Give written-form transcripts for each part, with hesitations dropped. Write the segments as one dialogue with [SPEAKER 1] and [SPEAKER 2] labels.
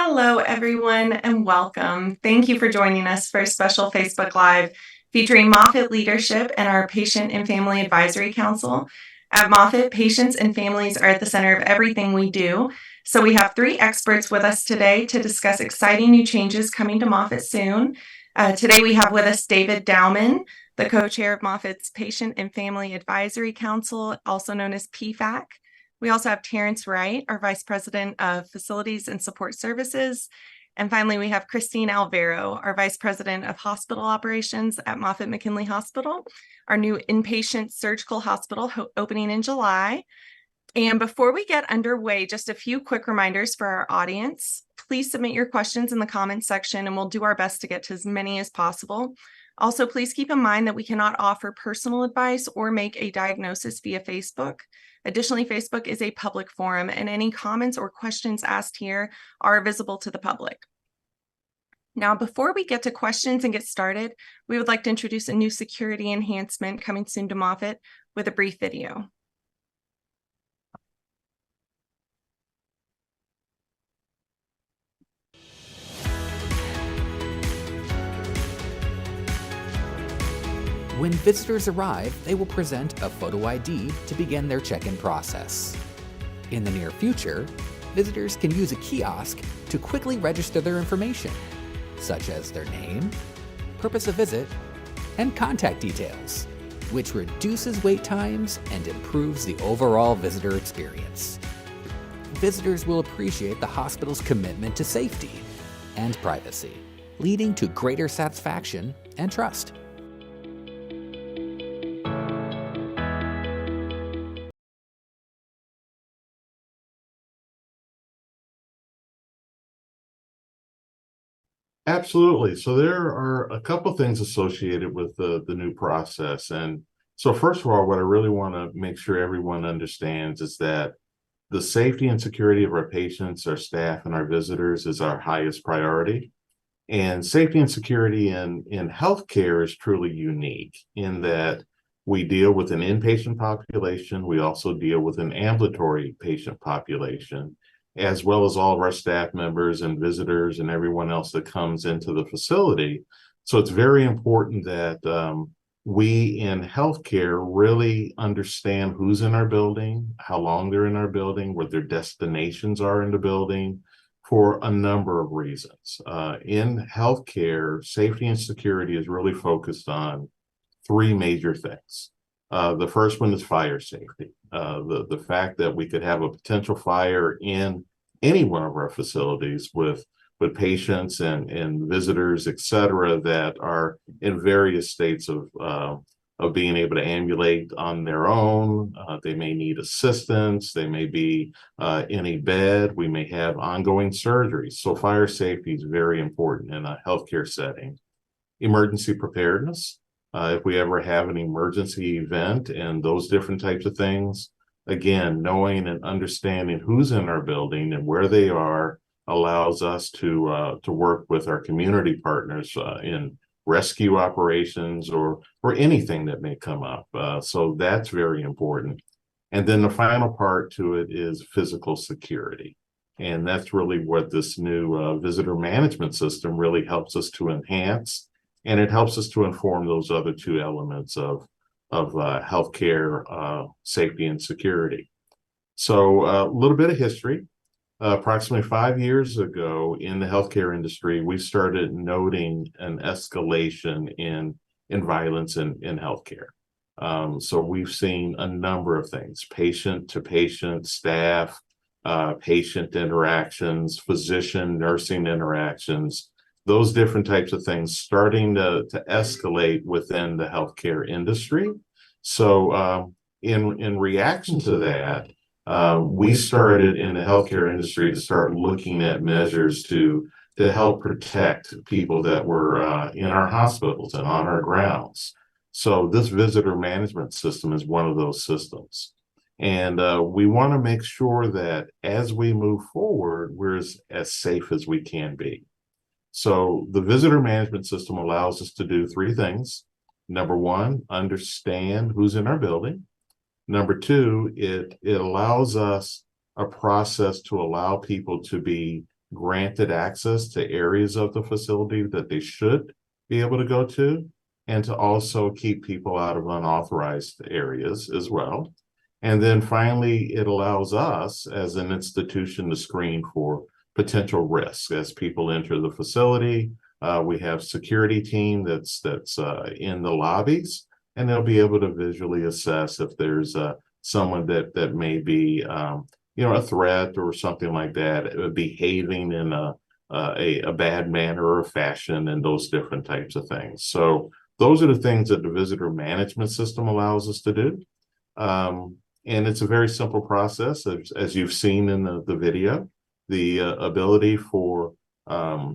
[SPEAKER 1] Hello, everyone, and welcome. Thank you for joining us for a special Facebook Live featuring Moffitt leadership and our Patient and Family Advisory Council. At Moffitt, patients and families are at the center of everything we do. So we have three experts with us today to discuss exciting new changes coming to Moffitt soon. Today we have with us David Dowman, the co-chair of Moffitt's Patient and Family Advisory Council, also known as PFAC. We also have Terrence Wright, our Vice President of Facilities and Support Services. And finally, we have Christine Alvaro, our Vice President of Hospital Operations at Moffitt McKinley Hospital, our new inpatient surgical hospital opening in July. And before we get underway, just a few quick reminders for our audience. Please submit your questions in the comments section, and we'll do our best to get to as many as possible. Also, please keep in mind that we cannot offer personal advice or make a diagnosis via Facebook. Additionally, Facebook is a public forum, and any comments or questions asked here are visible to the public. Now, before we get to questions and get started, we would like to introduce a new security enhancement coming soon to Moffitt with a brief video.
[SPEAKER 2] When visitors arrive, they will present a photo ID to begin their check-in process. In the near future, visitors can use a kiosk to quickly register their information, such as their name, purpose of visit, and contact details, which reduces wait times and improves the overall visitor experience. Visitors will appreciate the hospital's commitment to safety and privacy, leading to greater satisfaction and trust.
[SPEAKER 3] Absolutely. So there are a couple things associated with the new process. And so first of all, what I really want to make sure everyone understands is that the safety and security of our patients, our staff, and our visitors is our highest priority. And safety and security in healthcare is truly unique in that we deal with an inpatient population. We also deal with an ambulatory patient population, as well as all of our staff members and visitors and everyone else that comes into the facility. So it's very important that we in healthcare really understand who's in our building, how long they're in our building, what their destinations are in the building, for a number of reasons. In healthcare, safety and security is really focused on three major things. The first one is fire safety. The fact that we could have a potential fire in any one of our facilities with patients and visitors, et cetera, that are in various states of being able to ambulate on their own. They may need assistance. They may be in a bed. We may have ongoing surgeries. So fire safety is very important in a healthcare setting. Emergency preparedness. If we ever have an emergency event and those different types of things, again, knowing and understanding who's in our building and where they are allows us to work with our community partners in rescue operations or anything that may come up. So that's very important. And then the final part to it is physical security. And that's really what this new visitor management system really helps us to enhance. And it helps us to inform those other two elements of healthcare safety and security. So a little bit of history. Approximately 5 years ago in the healthcare industry, we started noting an escalation in violence in healthcare. So we've seen a number of things: patient to patient, staff, patient interactions, physician, nursing interactions, those different types of things starting to escalate within the healthcare industry. So in reaction to that, we started in the healthcare industry to start looking at measures to help protect people that were in our hospitals and on our grounds. So this visitor management system is one of those systems. And we want to make sure that as we move forward, we're as safe as we can be. So the visitor management system allows us to do three things. Number one, understand who's in our building. Number two, it allows us a process to allow people to be granted access to areas of the facility that they should be able to go to, and to also keep people out of unauthorized areas as well. And then finally, it allows us as an institution to screen for potential risks as people enter the facility. We have security team that's in the lobbies, and they'll be able to visually assess if there's someone that may be a threat or something like that, behaving in a bad manner or fashion, and those different types of things. So those are the things that the visitor management system allows us to do. And it's a very simple process, as you've seen in the video. The ability for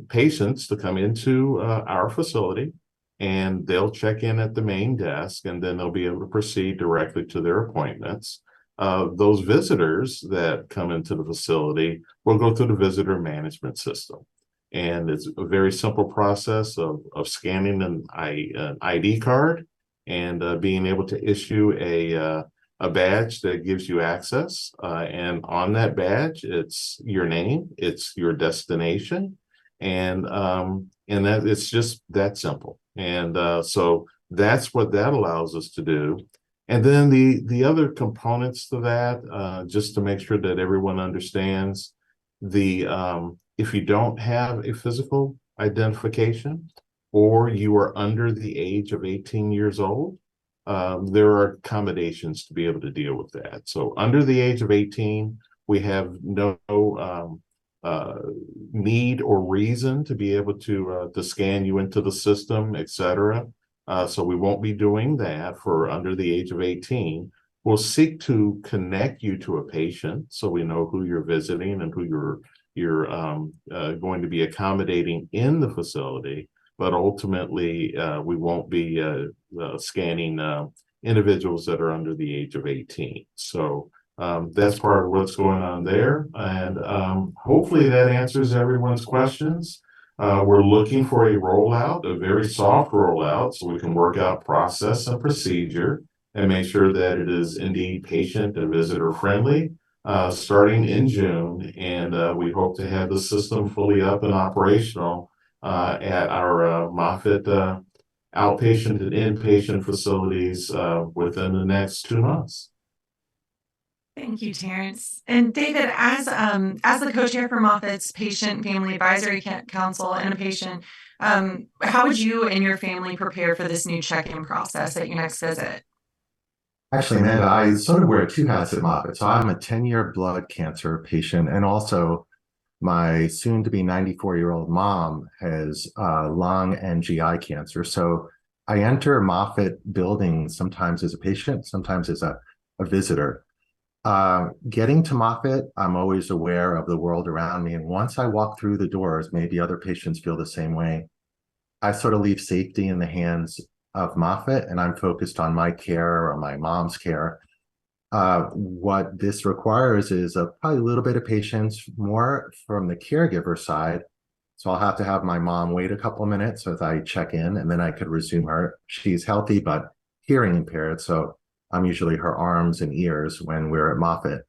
[SPEAKER 3] patients to come into our facility, and they'll check in at the main desk, and then they'll be able to proceed directly to their appointments. Those visitors that come into the facility will go through the visitor management system. And it's a very simple process of scanning an ID card and being able to issue a badge that gives you access. And on that badge, it's your name, it's your destination, and that it's just that simple. And so that's what that allows us to do. And then the other components to that, just to make sure that everyone understands, if you don't have a physical identification or you are under the age of 18 years old, there are accommodations to be able to deal with that. So under the age of 18, we have no need or reason to be able to scan you into the system, et cetera. So we won't be doing that for under the age of 18. We'll seek to connect you to a patient so we know who you're visiting and who you're going to be accommodating in the facility. But ultimately, we won't be scanning individuals that are under the age of 18. So that's part of what's going on there. And hopefully that answers everyone's questions. We're looking for a rollout, a very soft rollout, so we can work out process and procedure and make sure that it is indeed patient and visitor friendly, starting in June. And we hope to have the system fully up and operational at our Moffitt outpatient and inpatient facilities within the next 2 months.
[SPEAKER 1] Thank you, Terrence. And David, as the co-chair for Moffitt's Patient and Family Advisory Council and a patient, how would you and your family prepare for this new check-in process at your next visit?
[SPEAKER 4] Actually, Amanda, I sort of wear 2 hats at Moffitt. So I'm a 10-year blood cancer patient, and also my soon-to-be 94-year-old mom has lung and GI cancer. So I enter Moffitt buildings sometimes as a patient, sometimes as a visitor. Getting to Moffitt, I'm always aware of the world around me. And once I walk through the doors, maybe other patients feel the same way. I sort of leave safety in the hands of Moffitt, and I'm focused on my care or my mom's care. What this requires is probably a little bit of patience, more from the caregiver side. So I'll have to have my mom wait a couple of minutes as I check in, and then I could resume her. She's healthy, but hearing impaired. So I'm usually her arms and ears when we're at Moffitt.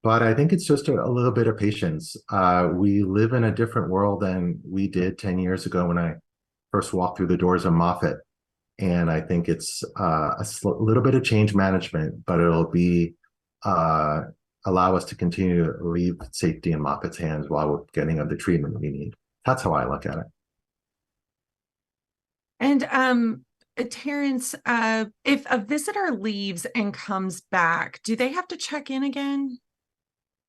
[SPEAKER 4] But I think it's just a little bit of patience. We live in a different world than we did 10 years ago when I first walked through the doors of Moffitt. And I think it's a little bit of change management, but it'll be allow us to continue to leave safety in Moffitt's hands while we're getting the treatment we need. That's how I look at it.
[SPEAKER 1] And Terrence, if a visitor leaves and comes back, do they have to check in again?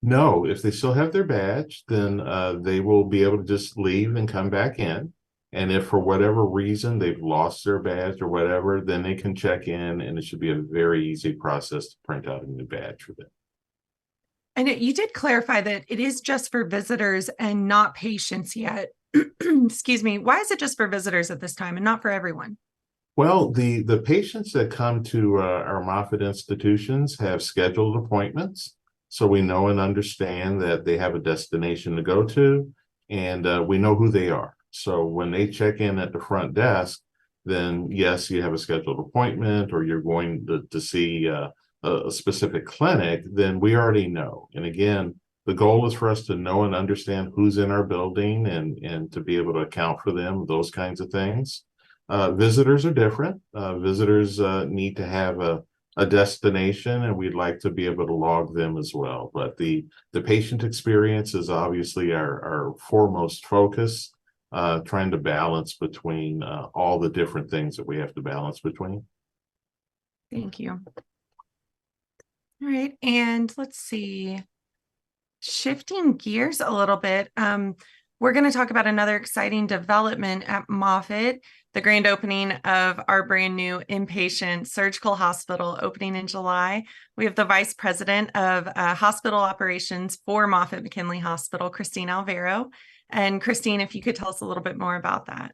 [SPEAKER 3] No, if they still have their badge, then they will be able to just leave and come back in. And if for whatever reason they've lost their badge or whatever, then they can check in, and it should be a very easy process to print out a new badge for them.
[SPEAKER 1] And you did clarify that it is just for visitors and not patients yet. Excuse me. Why is it just for visitors at this time and not for everyone?
[SPEAKER 3] Well, the patients that come to our Moffitt institutions have scheduled appointments. So we know and understand that they have a destination to go to, and we know who they are. So when they check in at the front desk, then yes, you have a scheduled appointment or you're going to see a specific clinic, then we already know. And again, the goal is for us to know and understand who's in our building and to be able to account for them, those kinds of things. Visitors are different. Visitors need to have a destination, and we'd like to be able to log them as well. But the patient experience is obviously our foremost focus, trying to balance between all the different things that we have to balance between.
[SPEAKER 1] Thank you. All right, and let's see. Shifting gears a little bit, we're going to talk about another exciting development at Moffitt, the grand opening of our brand new inpatient surgical hospital opening in July. We have the Vice President of Hospital Operations for Moffitt McKinley Hospital, Christine Alvaro. And Christine, if you could tell us a little bit more about that.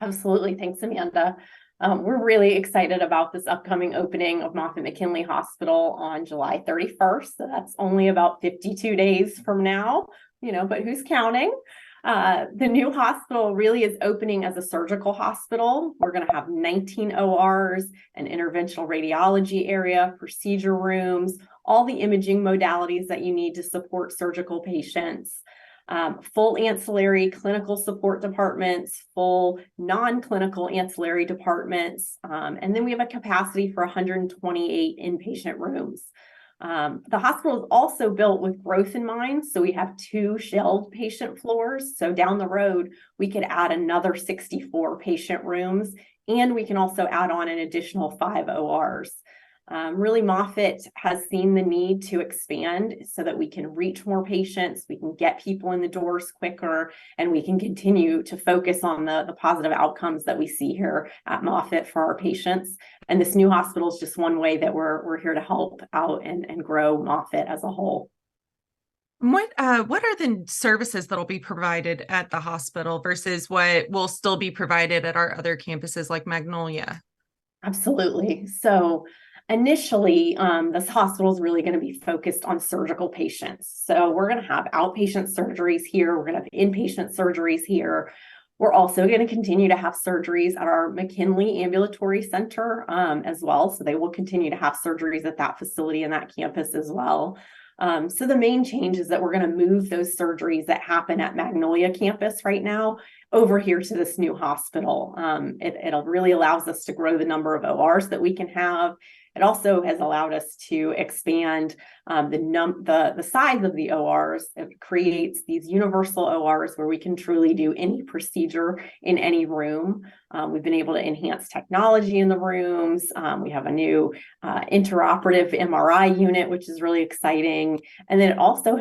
[SPEAKER 5] Absolutely. Thanks, Amanda. We're really excited about this upcoming opening of Moffitt McKinley Hospital on July 31st. So that's only about 52 days from now, but who's counting? The new hospital really is opening as a surgical hospital. We're going to have 19 ORs, an interventional radiology area, procedure rooms, all the imaging modalities that you need to support surgical patients. Full ancillary clinical support departments, full non-clinical ancillary departments, and then we have a capacity for 128 inpatient rooms. The hospital is also built with growth in mind, so we have 2 shelved patient floors. So down the road, we could add another 64 patient rooms, and we can also add on an additional 5 ORs. Really, Moffitt has seen the need to expand so that we can reach more patients, we can get people in the doors quicker, and we can continue to focus on the positive outcomes that we see here at Moffitt for our patients. And this new hospital is just one way that we're here to help out and grow Moffitt as a whole.
[SPEAKER 1] What are the services that'll be provided at the hospital versus what will still be provided at our other campuses like Magnolia?
[SPEAKER 5] Absolutely. So initially, this hospital is really going to be focused on surgical patients. So we're going to have outpatient surgeries here. We're going to have inpatient surgeries here. We're also going to continue to have surgeries at our McKinley Ambulatory Center as well. So they will continue to have surgeries at that facility and that campus as well. So the main change is that we're going to move those surgeries that happen at Magnolia campus right now over here to this new hospital. It really allows us to grow the number of ORs that we can have. It also has allowed us to expand the size of the ORs. It creates these universal ORs where we can truly do any procedure in any room. We've been able to enhance technology in the rooms. We have a new interoperative MRI unit, which is really exciting. And then it also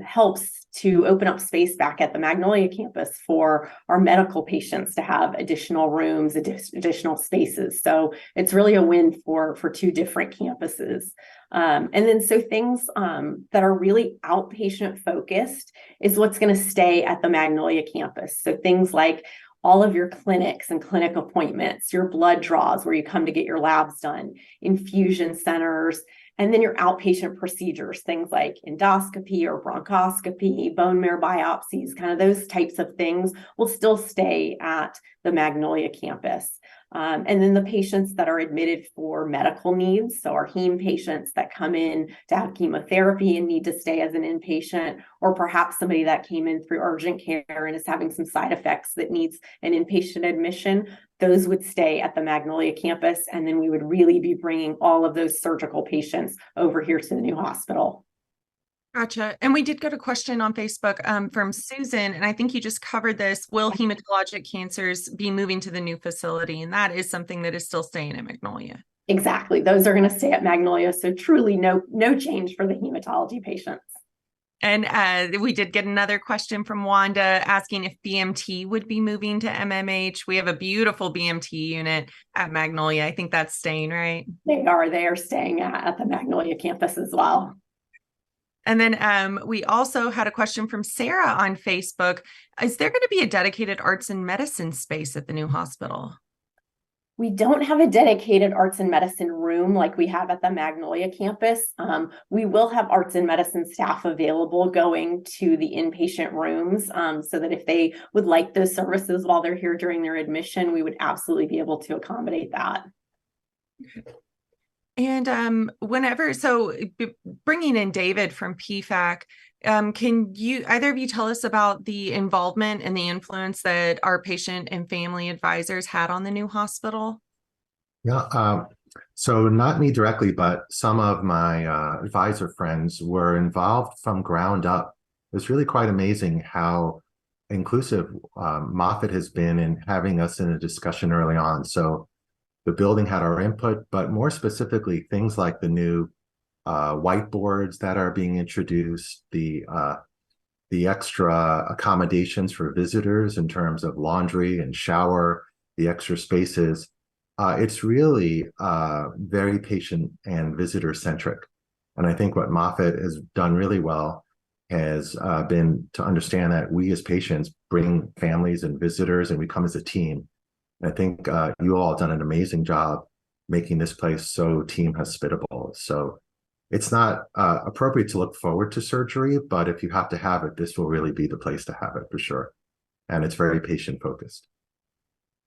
[SPEAKER 5] helps to open up space back at the Magnolia campus for our medical patients to have additional rooms, additional spaces. So it's really a win for 2 different campuses. And then so things that are really outpatient focused is what's going to stay at the Magnolia campus. So things like all of your clinics and clinic appointments, your blood draws where you come to get your labs done, infusion centers, and then your outpatient procedures, things like endoscopy or bronchoscopy, bone marrow biopsies, kind of those types of things will still stay at the Magnolia campus. And then the patients that are admitted for medical needs, so our heme patients that come in to have chemotherapy and need to stay as an inpatient, or perhaps somebody that came in through urgent care and is having some side effects that needs an inpatient admission, those would stay at the Magnolia campus. And then we would really be bringing all of those surgical patients over here to the new hospital.
[SPEAKER 1] Gotcha. And we did get a question on Facebook from Susan, and I think you just covered this. Will hematologic cancers be moving to the new facility? And that is something that is still staying at Magnolia.
[SPEAKER 5] Exactly. Those are going to stay at Magnolia. So truly no change for the hematology patients.
[SPEAKER 1] And we did get another question from Wanda asking if BMT would be moving to MMH. We have a beautiful BMT unit at Magnolia. I think that's staying, right?
[SPEAKER 5] They are staying at the Magnolia campus as well.
[SPEAKER 1] And then we also had a question from Sarah on Facebook. Is there going to be a dedicated arts and medicine space at the new hospital?
[SPEAKER 5] We don't have a dedicated arts and medicine room like we have at the Magnolia campus. We will have arts and medicine staff available going to the inpatient rooms so that if they would like those services while they're here during their admission, we would absolutely be able to accommodate that.
[SPEAKER 1] And bringing in David from PFAC, can you either of you tell us about the involvement and the influence that our patient and family advisors had on the new hospital?
[SPEAKER 4] Yeah. So not me directly, but some of my advisor friends were involved from ground up. It was really quite amazing how inclusive Moffitt has been in having us in a discussion early on. So the building had our input, but more specifically, things like the new whiteboards that are being introduced, the extra accommodations for visitors in terms of laundry and shower, the extra spaces. It's really very patient and visitor centric. And I think what Moffitt has done really well has been to understand that we as patients bring families and visitors and we come as a team. And I think you all have done an amazing job making this place so team hospitable. So it's not appropriate to look forward to surgery, but if you have to have it, this will really be the place to have it for sure. And it's very patient focused.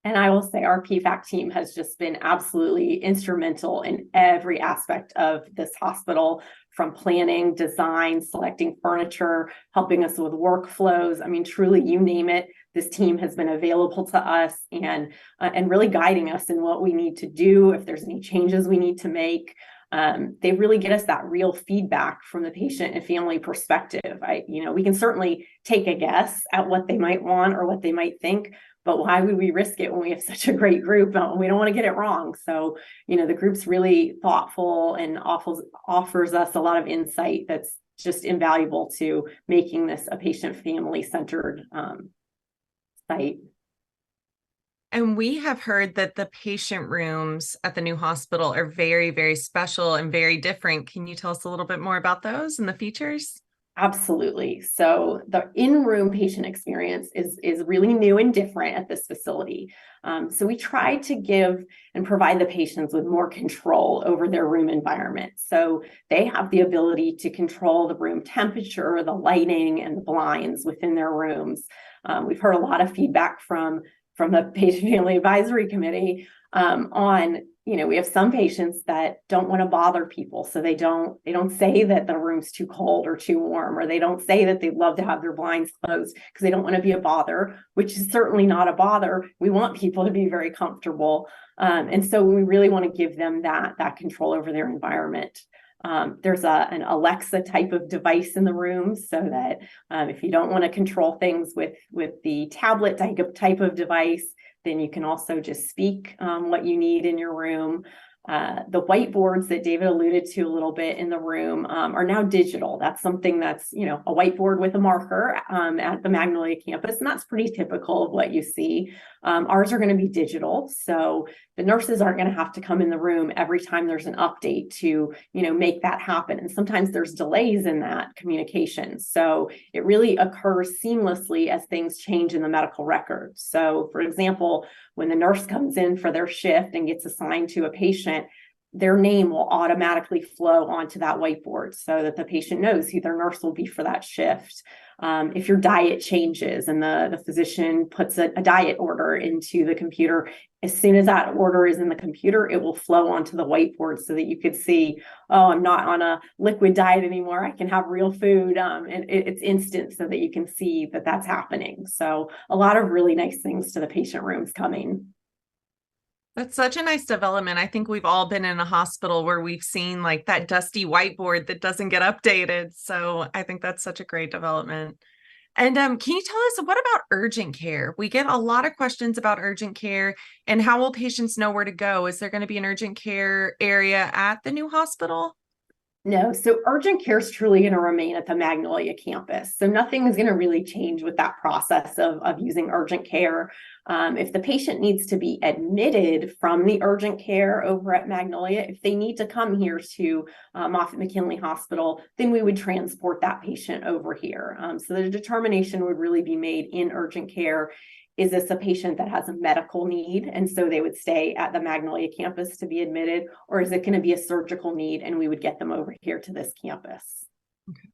[SPEAKER 5] And I will say our PFAC team has just been absolutely instrumental in every aspect of this hospital, from planning, design, selecting furniture, helping us with workflows. I mean, truly, you name it, this team has been available to us and really guiding us in what we need to do, if there's any changes we need to make. They really get us that real feedback from the patient and family perspective. We can certainly take a guess at what they might want or what they might think, but why would we risk it when we have such a great group? We don't want to get it wrong. So, the group's really thoughtful and offers us a lot of insight that's just invaluable to making this a patient family centered site.
[SPEAKER 1] And we have heard that the patient rooms at the new hospital are very, very special and very different. Can you tell us a little bit more about those and the features?
[SPEAKER 5] Absolutely. So the in-room patient experience is really new and different at this facility. So we try to give and provide the patients with more control over their room environment. So they have the ability to control the room temperature, the lighting, and the blinds within their rooms. We've heard a lot of feedback from the Patient Family Advisory Committee on, we have some patients that don't want to bother people. So they don't say that the room's too cold or too warm, or they don't say that they'd love to have their blinds closed because they don't want to be a bother, which is certainly not a bother. We want people to be very comfortable. And so we really want to give them that control over their environment. There's an Alexa type of device in the room, so that if you don't want to control things with the tablet type of device, then you can also just speak what you need in your room. The whiteboards that David alluded to a little bit in the room are now digital. That's something that's, a whiteboard with a marker at the Magnolia campus, and that's pretty typical of what you see. Ours are going to be digital, so the nurses aren't going to have to come in the room every time there's an update to, make that happen. And sometimes there's delays in that communication. So it really occurs seamlessly as things change in the medical record. So, for example, when the nurse comes in for their shift and gets assigned to a patient, their name will automatically flow onto that whiteboard so that the patient knows who their nurse will be for that shift. If your diet changes and the physician puts a diet order into the computer, as soon as that order is in the computer, it will flow onto the whiteboard so that you could see, oh, I'm not on a liquid diet anymore. I can have real food. And it's instant so that you can see that that's happening. So a lot of really nice things to the patient rooms coming.
[SPEAKER 1] That's such a nice development. I think we've all been in a hospital where we've seen like that dusty whiteboard that doesn't get updated. So I think that's such a great development. And can you tell us, what about urgent care? We get a lot of questions about urgent care, and how will patients know where to go? Is there going to be an urgent care area at the new hospital?
[SPEAKER 5] No, so urgent care is truly going to remain at the Magnolia campus. So nothing is going to really change with that process of using urgent care. If the patient needs to be admitted from the urgent care over at Magnolia, if they need to come here to Moffitt McKinley Hospital, then we would transport that patient over here. So the determination would really be made in urgent care. Is this a patient that has a medical need, and so they would stay at the Magnolia campus to be admitted, or is it going to be a surgical need and we would get them over here to this campus?
[SPEAKER 1] Okay.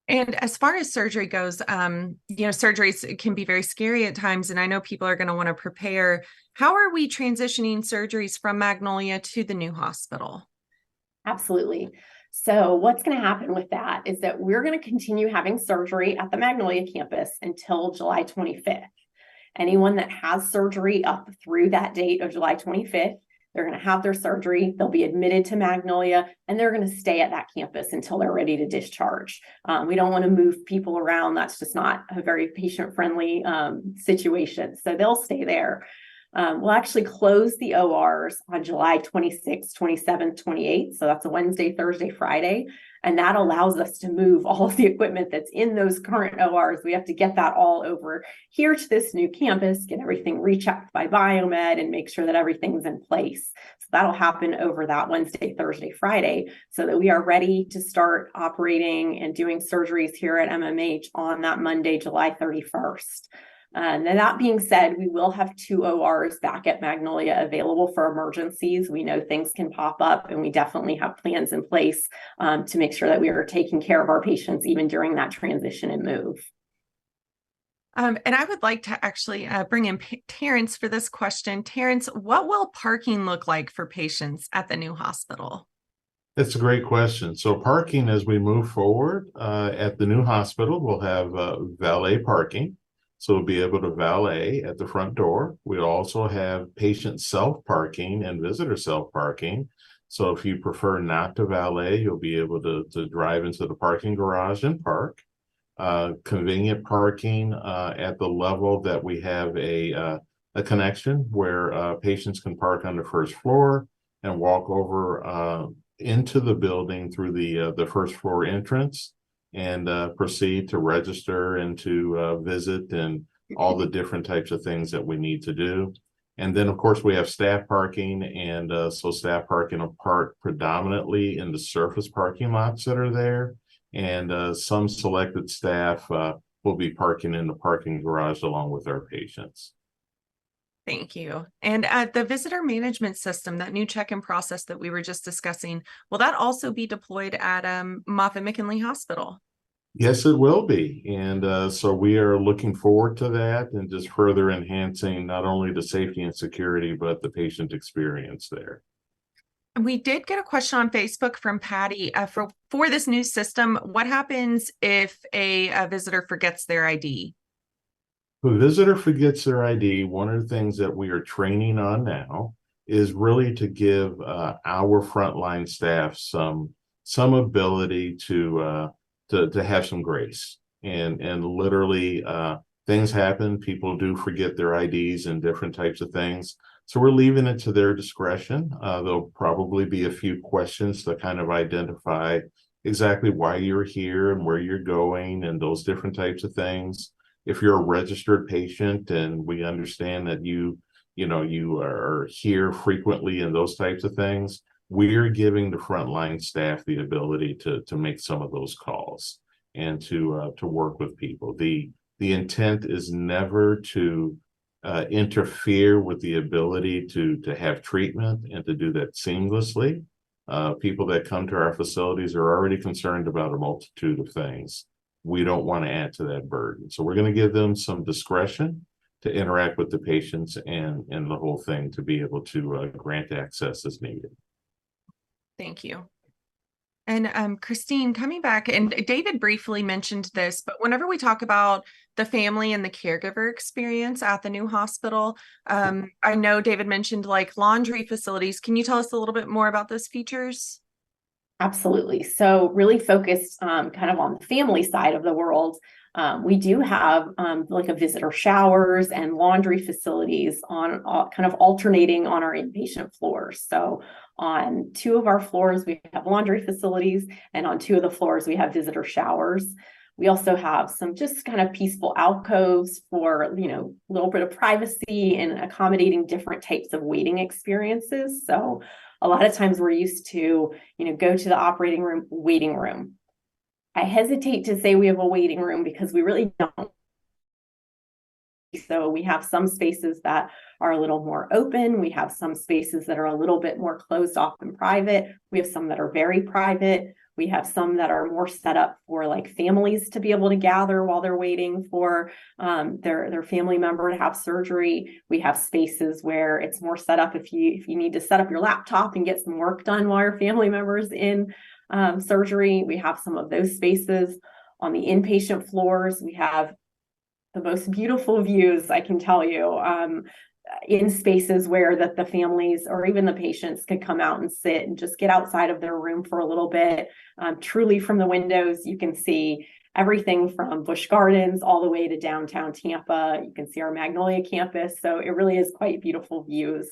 [SPEAKER 1] And as far as surgery goes, surgeries can be very scary at times, and I know people are going to want to prepare. How are we transitioning surgeries from Magnolia to the new hospital?
[SPEAKER 5] Absolutely. So what's going to happen with that is that we're going to continue having surgery at the Magnolia campus until July 25th. Anyone that has surgery up through that date of July 25th, they're going to have their surgery, they'll be admitted to Magnolia, and they're going to stay at that campus until they're ready to discharge. We don't want to move people around. That's just not a very patient-friendly situation. So they'll stay there. We'll actually close the ORs on July 26th, 27th, 28th. So that's a Wednesday, Thursday, Friday. And that allows us to move all of the equipment that's in those current ORs. We have to get that all over here to this new campus, get everything rechecked by Biomed and make sure that everything's in place. So that'll happen over that Wednesday, Thursday, Friday, so that we are ready to start operating and doing surgeries here at MMH on that Monday, July 31st. And that being said, we will have 2 ORs back at Magnolia available for emergencies. We know things can pop up, and we definitely have plans in place to make sure that we are taking care of our patients even during that transition and move.
[SPEAKER 1] And I would like to actually bring in Terrence for this question. Terrence, what will parking look like for patients at the new hospital?
[SPEAKER 3] It's a great question. So parking, as we move forward at the new hospital, we'll have valet parking. So we'll be able to valet at the front door. We also have patient self-parking and visitor self-parking. So if you prefer not to valet, you'll be able to drive into the parking garage and park. Convenient parking at the level that we have a connection where patients can park on the first floor and walk over into the building through the first floor entrance, and proceed to register and to visit and all the different types of things that we need to do. And then, of course, we have staff parking, and so staff parking will park predominantly in the surface parking lots that are there. And some selected staff will be parking in the parking garage along with our patients.
[SPEAKER 1] Thank you. And the visitor management system, that new check-in process that we were just discussing, will that also be deployed at Moffitt McKinley Hospital?
[SPEAKER 3] Yes, it will be. And so we are looking forward to that and just further enhancing not only the safety and security, but the patient experience there.
[SPEAKER 1] And we did get a question on Facebook from Patty for this new system. What happens if a visitor forgets their ID?
[SPEAKER 3] If a visitor forgets their ID, one of the things that we are training on now is really to give our frontline staff some ability to have some grace. And literally things happen. People do forget their IDs and different types of things. So we're leaving it to their discretion. There'll probably be a few questions to kind of identify exactly why you're here and where you're going and those different types of things. If you're a registered patient and we understand that you are here frequently and those types of things, we're giving the frontline staff the ability to make some of those calls and to work with people. The intent is never to interfere with the ability to have treatment and to do that seamlessly. People that come to our facilities are already concerned about a multitude of things. We don't want to add to that burden. So we're going to give them some discretion to interact with the patients and the whole thing to be able to grant access as needed.
[SPEAKER 1] Thank you. And Christine, coming back, and David briefly mentioned this, but whenever we talk about the family and the caregiver experience at the new hospital, I know David mentioned like laundry facilities. Can you tell us a little bit more about those features?
[SPEAKER 5] Absolutely. So really focused kind of on the family side of the world. We do have like a visitor showers and laundry facilities on kind of alternating on our inpatient floors. So on 2 of our floors, we have laundry facilities, and on 2 of the floors, we have visitor showers. We also have some just kind of peaceful alcoves for, a little bit of privacy and accommodating different types of waiting experiences. So a lot of times we're used to, go to the operating room, waiting room. I hesitate to say we have a waiting room because we really don't. So we have some spaces that are a little more open. We have some spaces that are a little bit more closed off and private. We have some that are very private. We have some that are more set up for like families to be able to gather while they're waiting for their family member to have surgery. We have spaces where it's more set up if you need to set up your laptop and get some work done while your family member's in surgery. We have some of those spaces. On the inpatient floors, we have the most beautiful views, I can tell you, in spaces where the families or even the patients could come out and sit and just get outside of their room for a little bit. Truly from the windows, you can see everything from Busch Gardens all the way to downtown Tampa. You can see our Magnolia campus. So it really is quite beautiful views.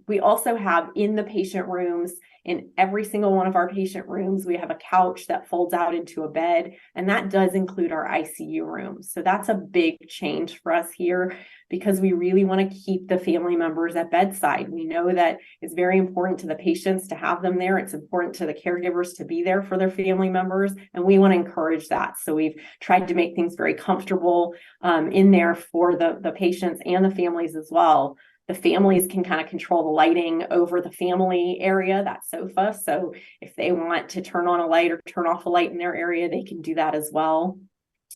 [SPEAKER 5] We also have in the patient rooms, in every single one of our patient rooms, we have a couch that folds out into a bed, and that does include our ICU room. So that's a big change for us here because we really want to keep the family members at bedside. We know that it's very important to the patients to have them there. It's important to the caregivers to be there for their family members, and we want to encourage that. So we've tried to make things very comfortable in there for the patients and the families as well. The families can kind of control the lighting over the family area, that sofa. So if they want to turn on a light or turn off a light in their area, they can do that as well.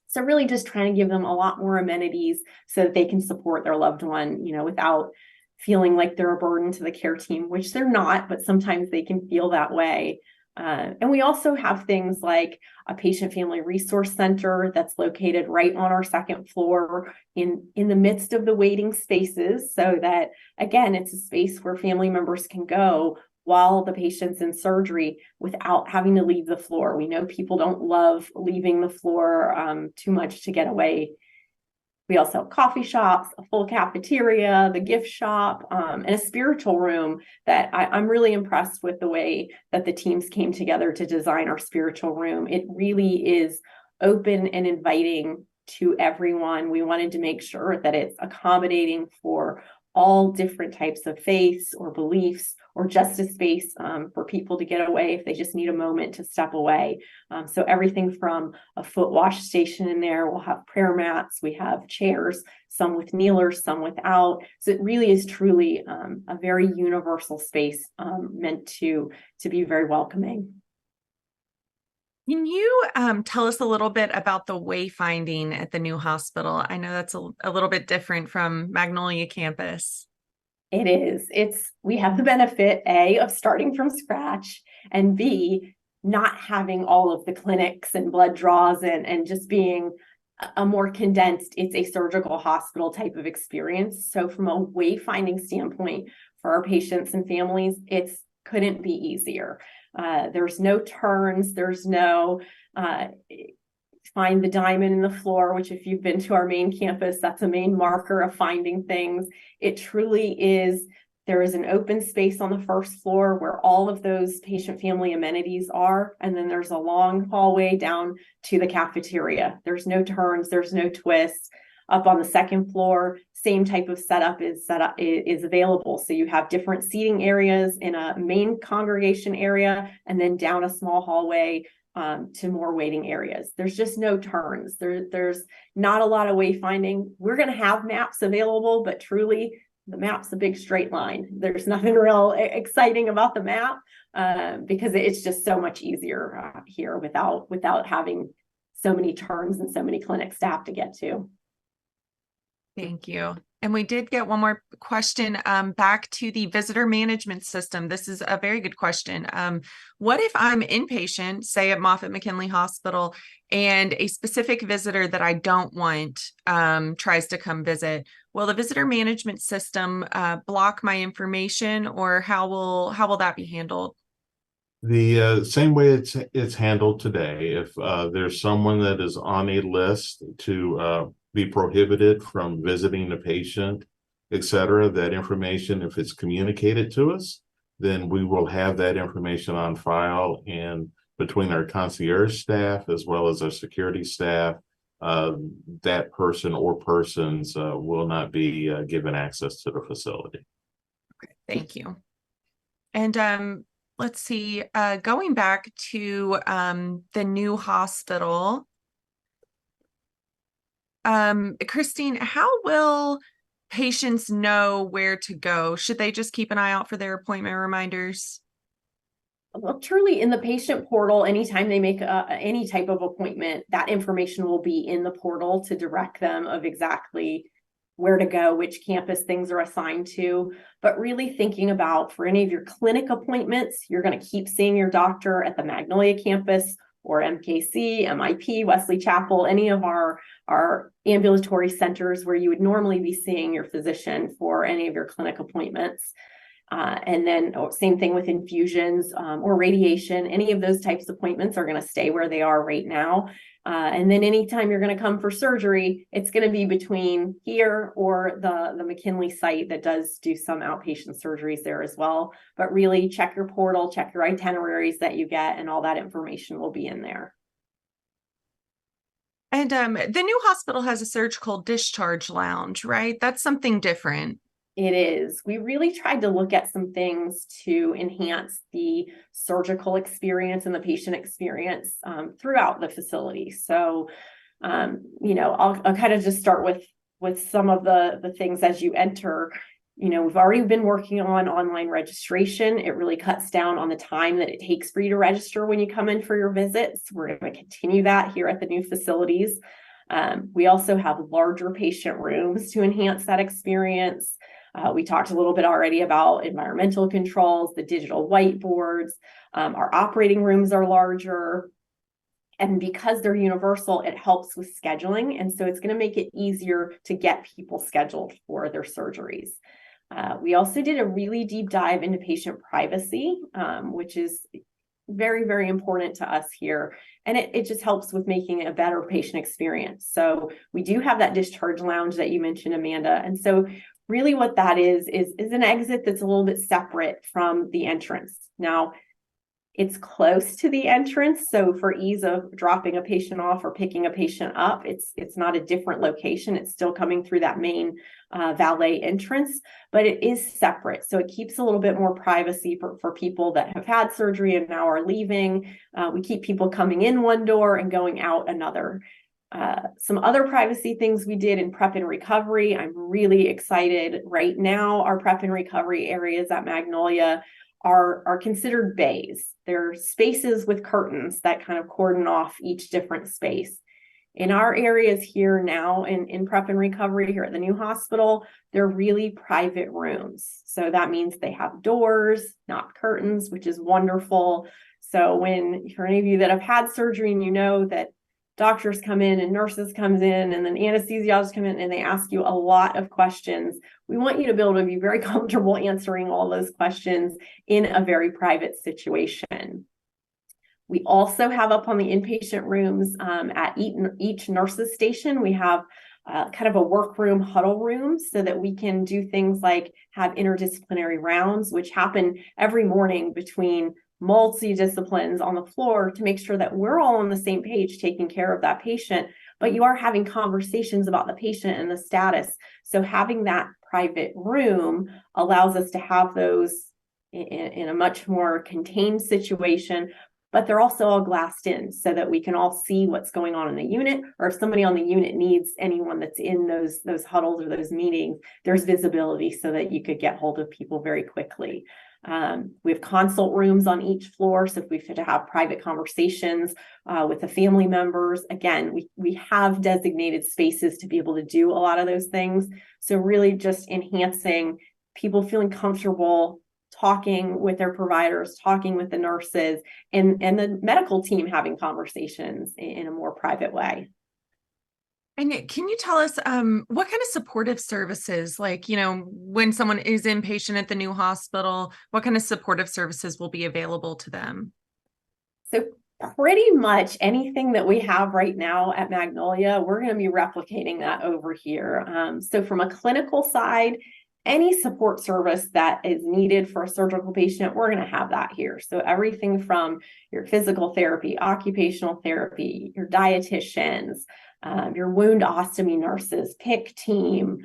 [SPEAKER 5] So really just trying to give them a lot more amenities so that they can support their loved one, without feeling like they're a burden to the care team, which they're not, but sometimes they can feel that way. And we also have things like a patient family resource center that's located right on our second floor in the midst of the waiting spaces, so that, again, it's a space where family members can go while the patient's in surgery without having to leave the floor. We know people don't love leaving the floor too much to get away. We also have coffee shops, a full cafeteria, the gift shop, and a spiritual room that I'm really impressed with the way that the teams came together to design our spiritual room. It really is open and inviting to everyone. We wanted to make sure that it's accommodating for all different types of faiths or beliefs, or just a space for people to get away if they just need a moment to step away. So everything from a foot wash station in there, we'll have prayer mats, we have chairs, some with kneelers, some without. So it really is truly a very universal space meant to be very welcoming.
[SPEAKER 1] Can you tell us a little bit about the wayfinding at the new hospital? I know that's a little bit different from Magnolia campus.
[SPEAKER 5] It is. We have the benefit, A, of starting from scratch, and B, not having all of the clinics and blood draws and just being a more condensed, it's a surgical hospital type of experience. So from a wayfinding standpoint for our patients and families, it's couldn't be easier. There's no turns, there's no find the diamond in the floor, which if you've been to our main campus, that's a main marker of finding things. It truly is. There is an open space on the first floor where all of those patient family amenities are. And then there's a long hallway down to the cafeteria. There's no turns, there's no twists. Up on the second floor, same type of setup is available. So you have different seating areas in a main congregation area, and then down a small hallway to more waiting areas. There's just no turns. There's not a lot of wayfinding. We're going to have maps available, but truly the map's a big straight line. There's nothing real exciting about the map because it's just so much easier here without having so many turns and so many clinic staff to get to.
[SPEAKER 1] Thank you. And we did get one more question back to the visitor management system. This is a very good question. What if I'm inpatient, say at Moffitt McKinley Hospital, and a specific visitor that I don't want tries to come visit? Will the visitor management system block my information, or how will that be handled?
[SPEAKER 3] The same way it's handled today. If there's someone that is on a list to be prohibited from visiting the patient, et cetera, that information, if it's communicated to us, then we will have that information on file, and between our concierge staff as well as our security staff, that person or persons will not be given access to the facility.
[SPEAKER 1] Okay, thank you. And let's see, going back to the new hospital, Christine, how will patients know where to go? Should they just keep an eye out for their appointment reminders?
[SPEAKER 5] Well, truly in the patient portal, anytime they make any type of appointment, that information will be in the portal to direct them of exactly where to go, which campus things are assigned to. But really thinking about for any of your clinic appointments, you're going to keep seeing your doctor at the Magnolia campus or MKC, MIP, Wesley Chapel, any of our ambulatory centers where you would normally be seeing your physician for any of your clinic appointments. And then same thing with infusions or radiation. Any of those types of appointments are going to stay where they are right now. And then anytime you're going to come for surgery, it's going to be between here or the McKinley site that does do some outpatient surgeries there as well. But really check your portal, check your itineraries that you get, and all that information will be in there.
[SPEAKER 1] And the new hospital has a surgical discharge lounge, right? That's something different.
[SPEAKER 5] It is. We really tried to look at some things to enhance the surgical experience and the patient experience throughout the facility. So, I'll kind of just start with some of the things as you enter. We've already been working on online registration. It really cuts down on the time that it takes for you to register when you come in for your visits. We're going to continue that here at the new facilities. We also have larger patient rooms to enhance that experience. We talked a little bit already about environmental controls, the digital whiteboards. Our operating rooms are larger. And because they're universal, it helps with scheduling. And so it's going to make it easier to get people scheduled for their surgeries. We also did a really deep dive into patient privacy, which is very, very important to us here. And it just helps with making it a better patient experience. So we do have that discharge lounge that you mentioned, Amanda. And so really what that is an exit that's a little bit separate from the entrance. Now, it's close to the entrance, so for ease of dropping a patient off or picking a patient up, it's not a different location. It's still coming through that main valet entrance, but it is separate. So it keeps a little bit more privacy for people that have had surgery and now are leaving. We keep people coming in one door and going out another. Some other privacy things we did in prep and recovery. I'm really excited right now. Our prep and recovery areas at Magnolia are considered bays. They're spaces with curtains that kind of cordon off each different space. In our areas here now in prep and recovery here at the new hospital, they're really private rooms. So that means they have doors, not curtains, which is wonderful. So for any of you that have had surgery and you know that doctors come in and nurses comes in and then anesthesiologists come in and they ask you a lot of questions. We want you to be able to be very comfortable answering all those questions in a very private situation. We also have up on the inpatient rooms at each nurse's station, we have kind of a workroom huddle room so that we can do things like have interdisciplinary rounds, which happen every morning between multi-disciplines on the floor to make sure that we're all on the same page taking care of that patient, but you are having conversations about the patient and the status. So having that private room allows us to have those in a much more contained situation, but they're also all glassed in so that we can all see what's going on in the unit, or if somebody on the unit needs anyone that's in those huddles or those meetings, there's visibility so that you could get hold of people very quickly. We have consult rooms on each floor. So if we have to have private conversations with the family members, again, we have designated spaces to be able to do a lot of those things. So really just enhancing people feeling comfortable talking with their providers, talking with the nurses, and the medical team having conversations in a more private way.
[SPEAKER 1] And can you tell us what kind of supportive services, like, when someone is inpatient at the new hospital, what kind of supportive services will be available to them?
[SPEAKER 5] So pretty much anything that we have right now at Magnolia, we're going to be replicating that over here. So from a clinical side, any support service that is needed for a surgical patient, we're going to have that here. So everything from your physical therapy, occupational therapy, your dietitians, your wound ostomy nurses, PIC team,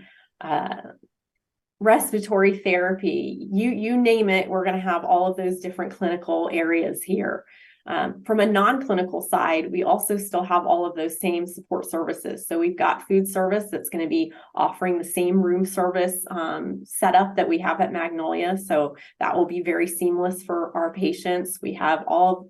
[SPEAKER 5] respiratory therapy, you name it, we're going to have all of those different clinical areas here. From a non-clinical side, we also still have all of those same support services. So we've got food service that's going to be offering the same room service setup that we have at Magnolia. So that will be very seamless for our patients. We have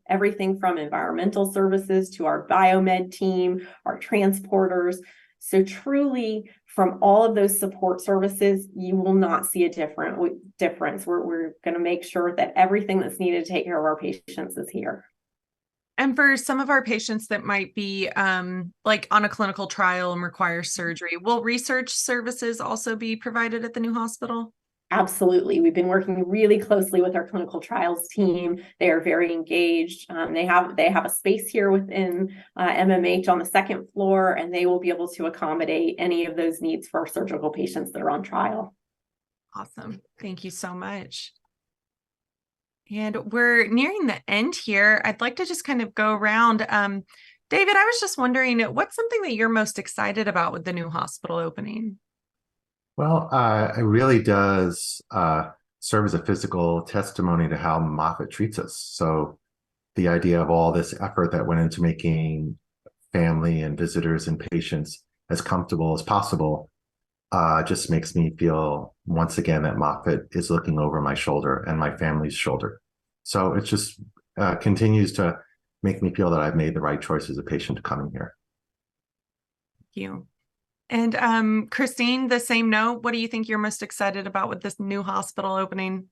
[SPEAKER 5] everything from environmental services to our biomed team, our transporters. So truly, from all of those support services, you will not see a difference. We're going to make sure that everything that's needed to take care of our patients is here.
[SPEAKER 1] And for some of our patients that might be like on a clinical trial and require surgery, will research services also be provided at the new hospital?
[SPEAKER 5] Absolutely. We've been working really closely with our clinical trials team. They are very engaged. They have a space here within MMH on the second floor, and they will be able to accommodate any of those needs for our surgical patients that are on trial.
[SPEAKER 1] Awesome. Thank you so much. And we're nearing the end here. I'd like to just kind of go around. David, I was just wondering, what's something that you're most excited about with the new hospital opening?
[SPEAKER 4] Well, it really does serve as a physical testimony to how Moffitt treats us. So the idea of all this effort that went into making family and visitors and patients as comfortable as possible just makes me feel once again that Moffitt is looking over my shoulder and my family's shoulder. So it just continues to make me feel that I've made the right choice as a patient coming here.
[SPEAKER 1] Thank you. And Christine, the same note, what do you think you're most excited about with this new hospital opening?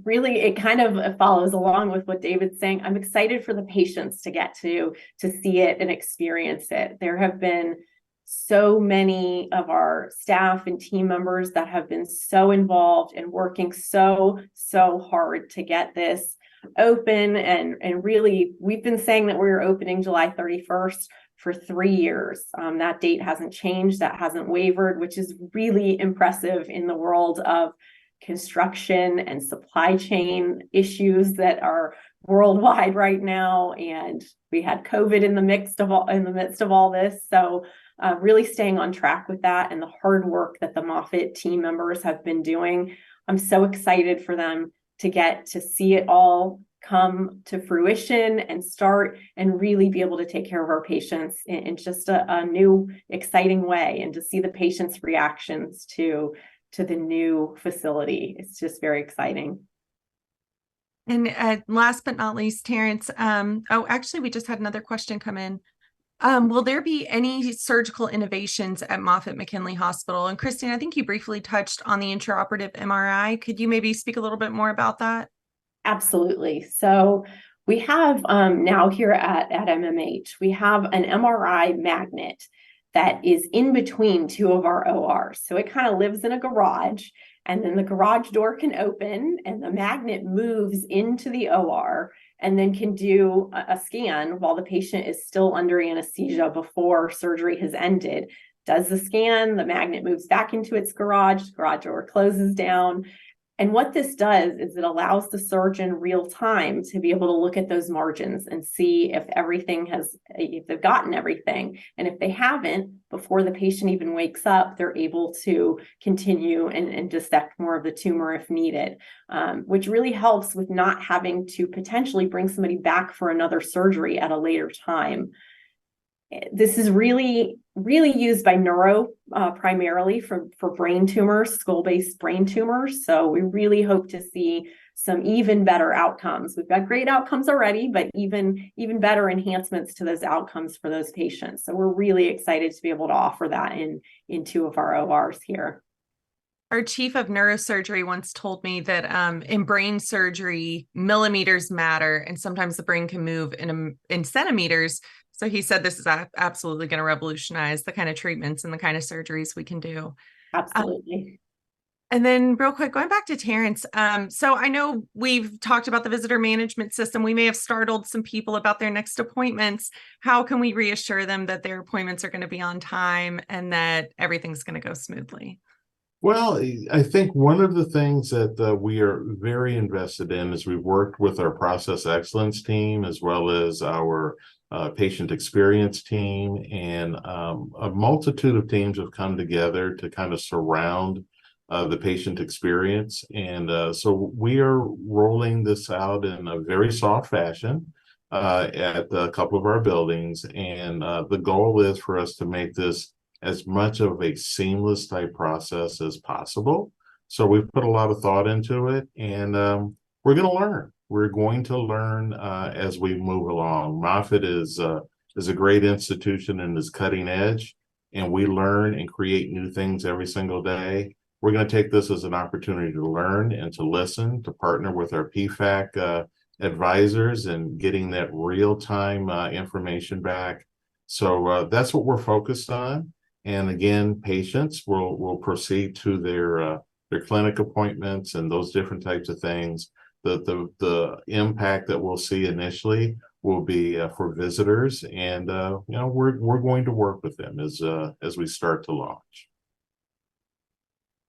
[SPEAKER 5] Really, it kind of follows along with what David's saying. I'm excited for the patients to get to see it and experience it. There have been so many of our staff and team members that have been so involved and working so hard to get this open. And really, we've been saying that we're opening July 31st for 3 years. That date hasn't changed, that hasn't wavered, which is really impressive in the world of construction and supply chain issues that are worldwide right now. And we had COVID in the midst of all this. So really staying on track with that and the hard work that the Moffitt team members have been doing. I'm so excited for them to get to see it all come to fruition and start and really be able to take care of our patients in just a new, exciting way, and to see the patients' reactions to the new facility. It's just very exciting.
[SPEAKER 1] And last but not least, Terrence, actually, we just had another question come in. Will there be any surgical innovations at Moffitt McKinley Hospital? And Christine, I think you briefly touched on the intraoperative MRI. Could you maybe speak a little bit more about that?
[SPEAKER 5] Absolutely. So we have now here at MMH, we have an MRI magnet that is in between two of our ORs. So it kind of lives in a garage, and then the garage door can open and the magnet moves into the OR and then can do a scan while the patient is still under anesthesia before surgery has ended. Does the scan, the magnet moves back into its garage door closes down. And what this does is it allows the surgeon real time to be able to look at those margins and see if if they've gotten everything. And if they haven't, before the patient even wakes up, they're able to continue and dissect more of the tumor if needed, which really helps with not having to potentially bring somebody back for another surgery at a later time. This is really used by neuro primarily for brain tumors, skull-based brain tumors. So we really hope to see some even better outcomes. We've got great outcomes already, but even better enhancements to those outcomes for those patients. So we're really excited to be able to offer that in two of our ORs here.
[SPEAKER 1] Our chief of neurosurgery once told me that in brain surgery, millimeters matter, and sometimes the brain can move in centimeters. So he said this is absolutely going to revolutionize the kind of treatments and the kind of surgeries we can do.
[SPEAKER 5] Absolutely.
[SPEAKER 1] And then real quick, going back to Terrence. So I know we've talked about the visitor management system. We may have startled some people about their next appointments. How can we reassure them that their appointments are going to be on time and that everything's going to go smoothly?
[SPEAKER 3] Well, I think one of the things that we are very invested in is we've worked with our process excellence team as well as our patient experience team, and a multitude of teams have come together to kind of surround the patient experience. And so we are rolling this out in a very soft fashion at a couple of our buildings. And the goal is for us to make this as much of a seamless type process as possible. So we've put a lot of thought into it, and we're going to learn. We're going to learn as we move along. Moffitt is a great institution and is cutting edge, and we learn and create new things every single day. We're going to take this as an opportunity to learn and to listen, to partner with our PFAC advisors and getting that real-time information back. So that's what we're focused on. And again, patients will proceed to their clinic appointments and those different types of things. The impact that we'll see initially will be for visitors, and we're going to work with them as we start to launch.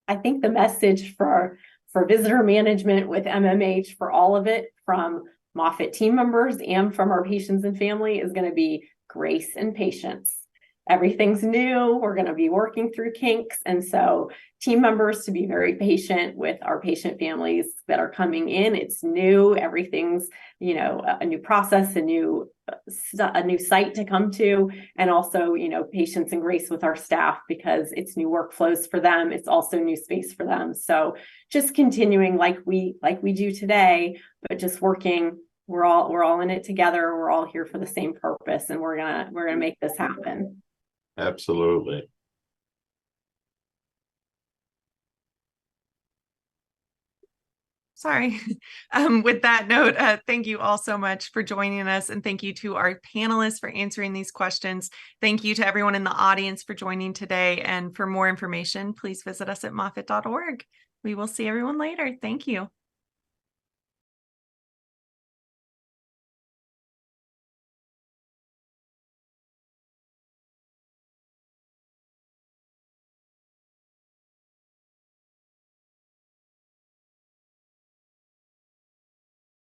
[SPEAKER 5] I think the message for visitor management with MMH, for all of it, from Moffitt team members and from our patients and family, is going to be grace and patience. Everything's new. We're going to be working through kinks. And so team members to be very patient with our patient families that are coming in. It's new. Everything's, a new process, a new site to come to, and also, patience and grace with our staff, because it's new workflows for them. It's also new space for them. So just continuing like we do today, but just working. We're all in it together. We're all here for the same purpose, and we're gonna make this happen.
[SPEAKER 3] Absolutely.
[SPEAKER 1] Sorry. With that note, thank you all so much for joining us, and thank you to our panelists for answering these questions. Thank you to everyone in the audience for joining today. And for more information, please visit us at moffitt.org. We will see everyone later. Thank you.